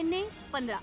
NA 15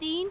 3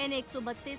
NA 132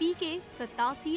PK 87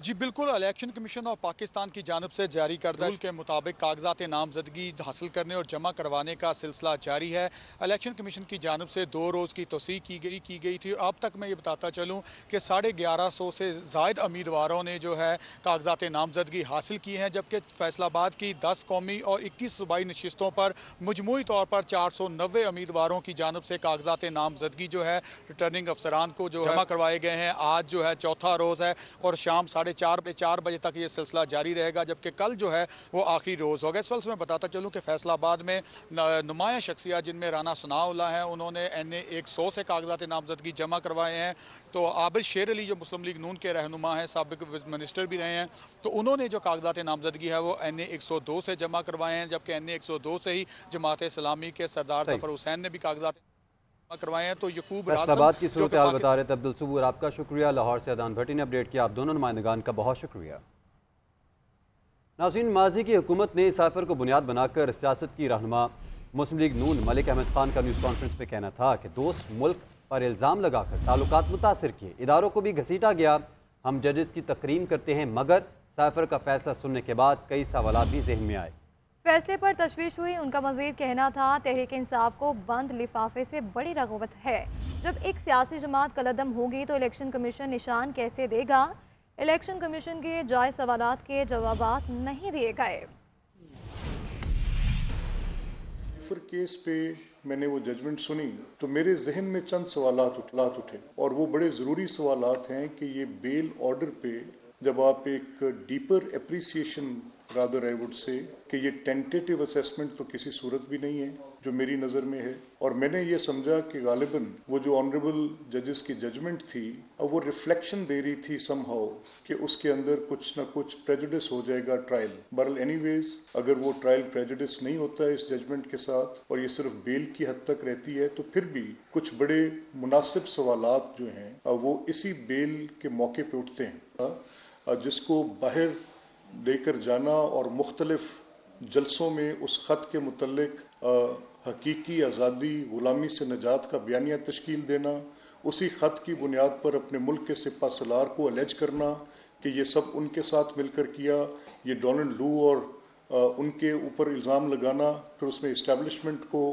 جی بالکل، election commission اور پاکستان کی جانب سے جاری کردہ رول کے مطابق کاغذات نامزدگی حاصل کرنے اور جمع کروانے کا سلسلہ جاری ہے۔ الیکشن کمیشن کی جانب سے 2 روز کی توسیع کی گئی تھی۔ اب تک میں یہ بتاتا چلوں کہ 1150 سے زائد امیدواروں نے جو ہے کاغذات نامزدگی حاصل کی ہیں، جبکہ فیصل آباد کی 10 قومی اور 21 صوبائی نشستوں پر مجموعی طور پر 490 امیدواروں کی جانب سے کاغذات نامزدگی جو ہے ریٹرننگ افسران کو جو جمع کروائے گئے ہیں۔ آج جو ہے چوتھا روز ہے اور شام 4:30 بجے تک یہ سلسلہ جاری رہے گا، جبکہ کل جو ہے وہ آخری روز ہوگا۔ اس وقت میں بتاتا چلوں کہ فیصل آباد میں نمایاں شخصیات جن میں رانا ثناء اللہ ہیں، انہوں نے NA 100 سے کاغذات نامزدگی جمع کروائے ہیں۔ تو عابد شیر علی جو مسلم لیگ نون کے رہنما ہیں، سابق منسٹر بھی رہے ہیں، تو انہوں نے جو کاغذات نامزدگی ہے وہ NA 102 سے جمع کروائے ہیں، جبکہ NA 102 سے ہی جماعت اسلامی کے سردار ظفر حسین نے بھی کاغذات جمع کروائے ہیں۔ تو یعقوب فیصل آباد کی صورتحال بتا رہے تھے عبدالصبور، آپ کا شکریہ۔ لاہور سے ادان بھٹی نے اپڈیٹ کیا، آپ دونوں نمائندگان کا بہت شکریہ۔ ناظرین، ماضی کی حکومت نے سائفر کو بنیاد بنا کر سیاست کی رہنما مسلم لیگ نون ملک احمد خان کا نیوز کانفرنس میں کہنا تھا کہ دوست ملک پر الزام لگا کر تعلقات متاثر کیے، اداروں کو بھی گھسیٹا گیا۔ ہم ججز کی تکریم کرتے ہیں، مگر سائفر کا فیصلہ سننے کے بعد کئی سوالات بھی ذہن میں آئے۔ فیصلے پر تشویش ہوئی، ان کا مزید کہنا تھا تحریک انصاف کو بند لفافے سے بڑی رغبت ہے۔ جب ایک سیاسی جماعت کلعدم ہوگی تو الیکشن کمیشن نشان کیسے دے گا؟ الیکشن کمیشن کے جائز سوالات کے جوابات نہیں دیے گئے۔ کیس پہ میں نے وہ ججمنٹ سنی تو میرے ذہن میں چند سوالات اٹھے اور وہ بڑے ضروری سوالات ہیں کہ یہ بیل آرڈر پہ جب آپ ایک deeper appreciation rather I would say کہ یہ ٹینٹیٹیو اسیسمنٹ تو کسی صورت بھی نہیں ہے جو میری نظر میں ہے، اور میں نے یہ سمجھا کہ غالباً وہ جو آنریبل ججز کی ججمنٹ تھی اب وہ ریفلیکشن دے رہی تھی سم ہاؤ کہ اس کے اندر کچھ نہ کچھ پریجوڈس ہو جائے گا ٹرائل۔ بہرحال اینی ویز اگر وہ ٹرائل پریجوڈس نہیں ہوتا ہے اس ججمنٹ کے ساتھ اور یہ صرف بیل کی حد تک رہتی ہے تو پھر بھی کچھ بڑے مناسب سوالات جو ہیں وہ اسی بیل کے موقع پہ اٹھتے ہیں، جس کو باہر لے کر جانا اور مختلف جلسوں میں اس خط کے متعلق حقیقی آزادی غلامی سے نجات کا بیانیہ تشکیل دینا، اسی خط کی بنیاد پر اپنے ملک کے سپہ سالار کو الیج کرنا کہ یہ سب ان کے ساتھ مل کر کیا، یہ ڈونلڈ لو اور ان کے اوپر الزام لگانا، پھر اس میں اسٹیبلشمنٹ کو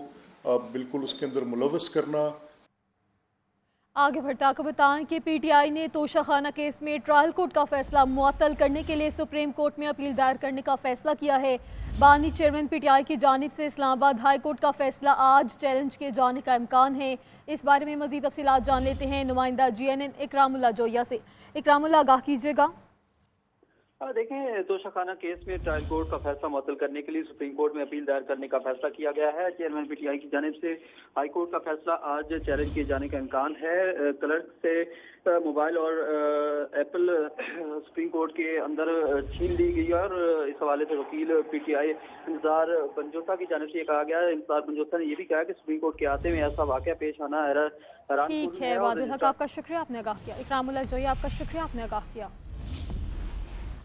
بالکل اس کے اندر ملوث کرنا۔ آگے بڑھتا کو بتائیں کہ پی ٹی آئی نے توشہ خانہ کیس میں ٹرائل کورٹ کا فیصلہ معطل کرنے کے لیے سپریم کورٹ میں اپیل دائر کرنے کا فیصلہ کیا ہے۔ بانی چیئرمین پی ٹی آئی کی جانب سے اسلام آباد ہائی کورٹ کا فیصلہ آج چیلنج کیے جانے کا امکان ہے۔ اس بارے میں مزید تفصیلات جان لیتے ہیں نمائندہ GNN اکرام اللہ جویا سے۔ اکرام اللہ، آگاہ کیجیے گا۔ دیکھیں، توشہ خانہ کیس میں ٹرائل کورٹ کا فیصلہ معطل کرنے کے لیے سپریم کورٹ میں اپیل دائر کرنے کا فیصلہ کیا گیا ہے۔ چیئرمین پی ٹی آئی کی جانب سے ہائی کورٹ کا فیصلہ آج چیلنج کیے جانے کا امکان ہے۔ کلرک سے موبائل اور ایپل سپریم کورٹ کے اندر چھین لی گئی اور اس حوالے سے وکیل پی ٹی آئی انتظار بنجوتا کی جانب سے یہ کہا گیا ہے۔ انتظار بنجوتا نے یہ بھی کہا کہ سپریم کورٹ کے آتے میں ایسا واقعہ پیش آنا حیران ٹھیک ہے عباد الحق، آپ کا شکریہ، آپ نے آگاہ کیا۔ اکرام اللہ جویا، آپ کا شکریہ، آپ نے آگاہ کیا۔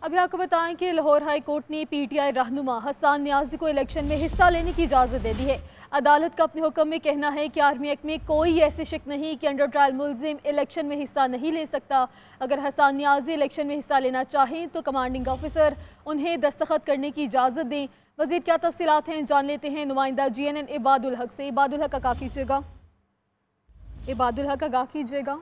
ابھی آپ کو بتائیں کہ لاہور ہائی کورٹ نے پی ٹی آئی رہنما حسان نیازی کو الیکشن میں حصہ لینے کی اجازت دے دی ہے۔ عدالت کا اپنے حکم میں کہنا ہے کہ آرمی ایکٹ میں کوئی ایسی شک نہیں کہ انڈر ٹرائل ملزم الیکشن میں حصہ نہیں لے سکتا۔ اگر حسان نیازی الیکشن میں حصہ لینا چاہیں تو کمانڈنگ آفیسر انہیں دستخط کرنے کی اجازت دیں۔ مزید کیا تفصیلات ہیں جان لیتے ہیں نمائندہ GNN عباد الحق سے۔ عباد الحق، آگاہ کیجیے گا۔ عباد الحق، آگاہ کیجیے گا۔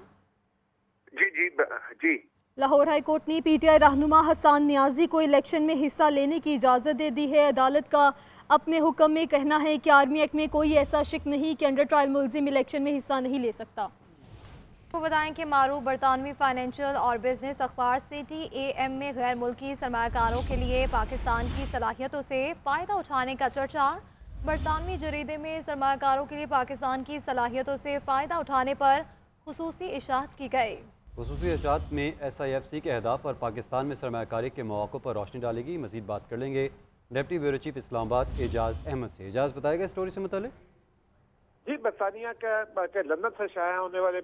جی لاہور ہائی کورٹ نے پی ٹی آئی رہنما حسان نیازی کو الیکشن میں حصہ لینے کی اجازت دے دی ہے۔ عدالت کا اپنے حکم میں کہنا ہے کہ آرمی ایکٹ میں کوئی ایسا شک نہیں کہ انڈر ٹرائل ملزم الیکشن میں حصہ نہیں لے سکتا۔ آپ کو بتائیں کہ معروف برطانوی فائنینشیل اور بزنس اخبار CTAM میں غیر ملکی سرمایہ کاروں کے لیے پاکستان کی صلاحیتوں سے فائدہ اٹھانے کا چرچا۔ برطانوی جریدے میں سرمایہ کاروں کے لیے پاکستان کی صلاحیتوں سے فائدہ اٹھانے پر خصوصی اشاعت کی گئی۔ خصوصی اشاعت میں SIFC کے اہداف اور پاکستان میں سرمایہ کاری کے مواقع پر روشنی ڈالے گی۔ مزید بات کر لیں گے ڈپٹی بیورو چیف اسلام آباد اعجاز احمد سے۔ اعجاز بتائے گا اس سٹوری سے متعلق؟ جی، برطانیہ کے لندن سے شائع ہونے والے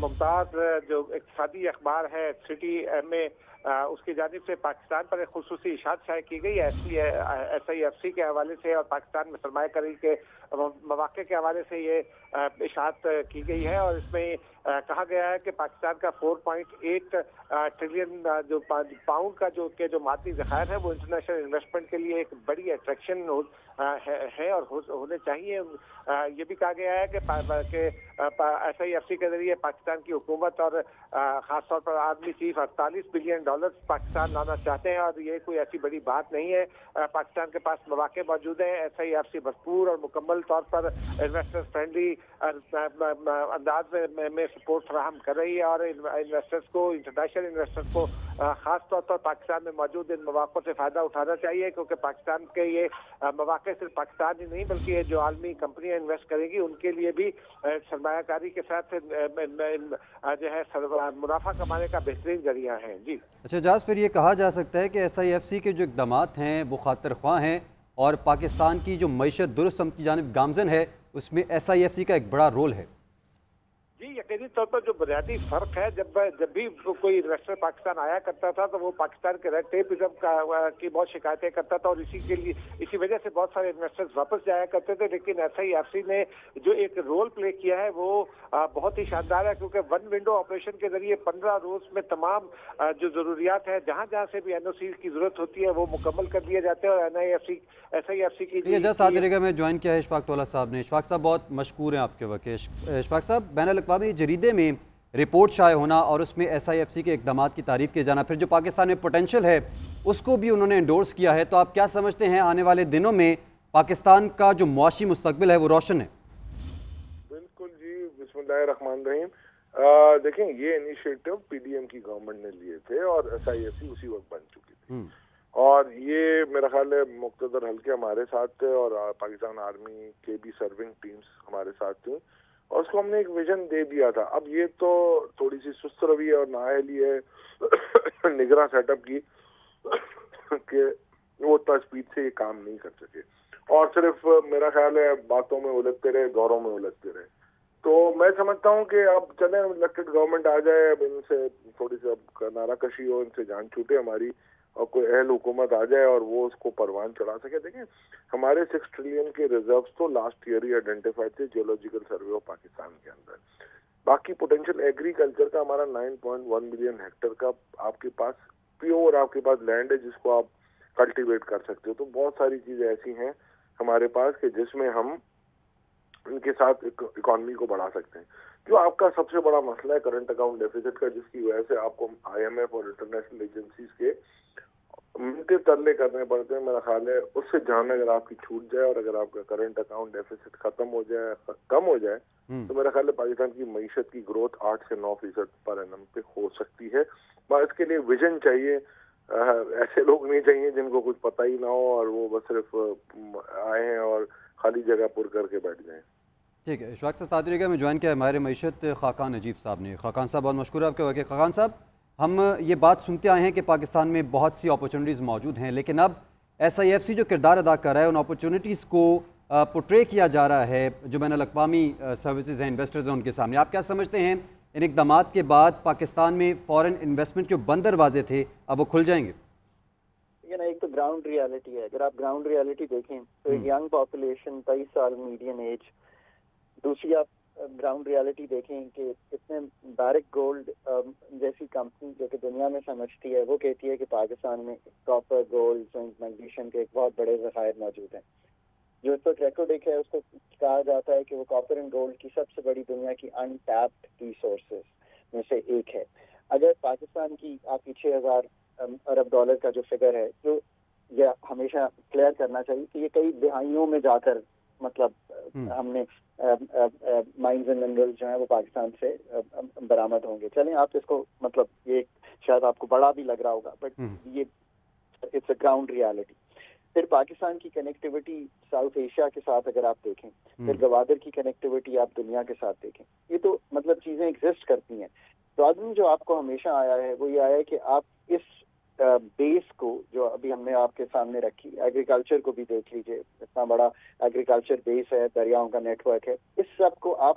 ممتاز جو اقتصادی اخبار ہے CTAM میں اس کی جانب سے پاکستان پر ایک خصوصی اشاعت شائع کی گئی SIFC کے حوالے سے اور پاکستان میں سرمایہ کاری کے مواقع کے حوالے سے یہ اشاعت کی گئی ہے، اور اس میں کہا گیا ہے کہ پاکستان کا 4.8 ٹریلین جو پاؤنڈ کا جو مادی ذخائر ہے وہ انٹرنیشنل انویسٹمنٹ کے لیے ایک بڑی اٹریکشن ہے اور ہونے چاہیے۔ یہ بھی کہا گیا ہے کہ SIFC کے ذریعے پاکستان کی حکومت اور خاص طور پر army chief 48 billion dollar Pakistan لانا چاہتے ہیں، اور یہ کوئی ایسی بڑی بات نہیں ہے۔ پاکستان کے پاس مواقع موجود ہیں، SIFC بھرپور اور مکمل طور پر انویسٹر فرینڈلی انداز میں سپورٹ فراہم کر رہی ہے، اور انویسٹرز کو، انٹرنیشنل انویسٹرز کو خاص طور پر پاکستان میں موجود ان مواقع سے فائدہ اٹھانا چاہیے، کیونکہ پاکستان کے یہ مواقع صرف پاکستان ہی نہیں بلکہ یہ جو عالمی کمپنیاں انویسٹ کریں گی ان کے لیے بھی سرمایہ کاری کے ساتھ جو ہے منافع کمانے کا بہترین ذریعہ ہے۔ جی اچھا جاز، پھر یہ کہا جا سکتا ہے کہ SIFC کے جو اقدامات ہیں وہ خاطر خواہ ہیں اور پاکستان کی جو معیشت درست سمت کی جانب گامزن ہے اس میں SIFC کا ایک بڑا رول ہے؟ جی یقینی طور پر جو بنیادی فرق ہے، جب بھی کوئی انویسٹر پاکستان آیا کرتا تھا تو وہ پاکستان کے ریڈ ٹیپزم کی بہت شکایتیں کرتا تھا، اور اسی وجہ سے بہت سارے انویسٹرز واپس جایا کرتے تھے، لیکن SIFC نے جو ایک رول پلے کیا ہے وہ بہت ہی شاندار ہے، کیونکہ ون ونڈو آپریشن کے ذریعے 15 روز میں تمام جو ضروریات ہیں جہاں سے بھی NOC کی ضرورت ہوتی ہے وہ مکمل کر دیے جاتے ہیں، اور SIFC کی ساتھ میں جوائن کیا ہے اشفاق تولا صاحب نے۔ اشفاق صاحب بہت مشکور ہیں آپ کے وقت۔ اشفاق صاحب، بین الاقوامی جریدے میں رپورٹ شائع ہونا اور اس میں SIFC کے اقدامات کی تعریف کیے جانا، پھر جو پاکستان میں پوٹینشل ہے اس کو بھی انہوں نے انڈورس کیا ہے، تو آپ کیا سمجھتے ہیں آنے والے دنوں میں پاکستان کا جو معاشی مستقبل ہے وہ روشن ہے؟ بالکل جی، بسم اللہ الرحمن الرحیم۔ دیکھیں، یہ انیشیٹو PDM کی گورنمنٹ نے لیے تھے اور SIFC اسی وقت بن چکی تھی، اور یہ میرا خیال ہے مقتدر حلقے ہمارے ساتھ تھے اور پاکستان آرمی کے بھی سرونگ ٹیمز ہمارے ساتھ تھیں، اور اس کو ہم نے ایک ویژن دے دیا تھا۔ اب یہ تو تھوڑی سی سست روی اور نااہلی ہے نگراں سیٹ اپ کی کہ وہ اتنا اسپیڈ سے یہ کام نہیں کر سکے، اور صرف میرا خیال ہے باتوں میں الجھتے رہے، دوروں میں الجھتے رہے۔ تو میں سمجھتا ہوں کہ اب چلیں الیکٹڈ گورنمنٹ آ جائے، اب ان سے تھوڑی سی اب نعرہ کشی ہو، ان سے جان چھوٹے ہماری، اور کوئی اہل حکومت آ جائے اور وہ اس کو پروان چڑھا سکے۔ دیکھیں، ہمارے 6 ٹریلین کے ریزروز تو لاسٹ ایئر ہی آئیڈینٹیفائی تھے جیولوجیکل سروے آف پاکستان کے اندر۔ باقی پوٹینشیل ایگریکلچر کا ہمارا 9.1 ملین ہیکٹر کا آپ کے پاس پیور آپ کے پاس لینڈ ہے جس کو آپ کلٹیویٹ کر سکتے ہو۔ تو بہت ساری چیزیں ایسی ہیں ہمارے پاس کہ جس میں ہم ان کے ساتھ اکانومی کو بڑھا سکتے ہیں۔ جو آپ کا سب سے بڑا مسئلہ ہے کرنٹ اکاؤنٹ ڈیفیسٹ کا، جس کی وجہ سے آپ کو IMF اور انٹرنیشنل ایجنسیز کے منتے ترلے کرنے پڑتے ہیں، میرا خیال ہے اس سے جان اگر آپ کی چھوٹ جائے اور اگر آپ کا کرنٹ اکاؤنٹ ڈیفیسٹ ختم ہو جائے، کم ہو جائے، تو میرا خیال ہے پاکستان کی معیشت کی گروتھ 8 سے 9% پر اینم پہ ہو سکتی ہے۔ بس اس کے لیے ویژن چاہیے، ایسے لوگ نہیں چاہیے جن کو کچھ پتہ ہی نہ ہو اور وہ بس صرف آئے ہیں اور خالی جگہ پر کر کے بیٹھ جائیں۔ ٹھیک ہے، اشفاق صاحب ساتھ میں جوائن کیا ہے ماہر معیشت خاقان نجیب صاحب نے۔ خاقان صاحب بہت مشکور ہے آپ کے وقت۔ خاقان صاحب، ہم یہ بات سنتے آئے ہیں کہ پاکستان میں بہت سی اپرچونٹیز موجود ہیں، لیکن اب SIFC جو کردار ادا کر رہا ہے ان اپرچونٹیز کو پورٹرے کیا جا رہا ہے جو بین الاقوامی سروسز ہیں، انویسٹرز ہیں ان کے سامنے۔ آپ کیا سمجھتے ہیں ان اقدامات کے بعد پاکستان میں فورن انویسٹمنٹ جو بند دروازے تھے اب وہ کھل جائیں گے؟ ایک تو گراؤنڈ ریالٹی ہے، اگر آپ گراؤنڈ ریالٹی دیکھیں تو ایک ینگ پاپولیشن 23 سال میڈین ایج۔ دوسری آپ گراؤنڈ ریالٹی دیکھیں کہ اتنے بارک گولڈ جیسی کمپنی جو کہ دنیا میں سمجھتی ہے وہ کہتی ہے کہ پاکستان میں کاپر، گولڈ، زنک، میگنیشیم کے ایک بہت بڑے ذخائر موجود ہیں۔ جو اس وقت ریکارڈ ہے اس کو کہا جاتا ہے کہ وہ کاپر اینڈ گولڈ کی سب سے بڑی دنیا کی انٹیپڈ ریسورسز میں سے ایک ہے۔ اگر پاکستان کی آپ کی 6000 ارب ڈالر کا جو فگر ہے، جو یہ ہمیشہ کلیئر کرنا چاہیے کہ یہ کئی دہائیوں میں جا کر مطلب ہم نے مائنز اینڈ منرل جو ہیں وہ پاکستان سے برآمد ہوں گے۔ چلیں آپ اس کو مطلب یہ شاید آپ کو بڑا بھی لگ رہا ہوگا، بٹ یہ اٹس اے گراؤنڈ ریالٹی۔ پھر پاکستان کی کنیکٹیوٹی ساؤتھ ایشیا کے ساتھ اگر آپ دیکھیں، پھر گوادر کی کنیکٹیوٹی آپ دنیا کے ساتھ دیکھیں، یہ تو مطلب چیزیں ایگزسٹ کرتی ہیں۔ پرابلم جو آپ کو ہمیشہ آیا ہے وہ یہ آیا ہے کہ آپ اس بیس کو جو ابھی ہم نے آپ کے سامنے رکھی، ایگریکلچر کو بھی دیکھ لیجئے، اتنا بڑا ایگریکلچر بیس ہے، دریاؤں کا نیٹ ورک ہے، اس سب کو آپ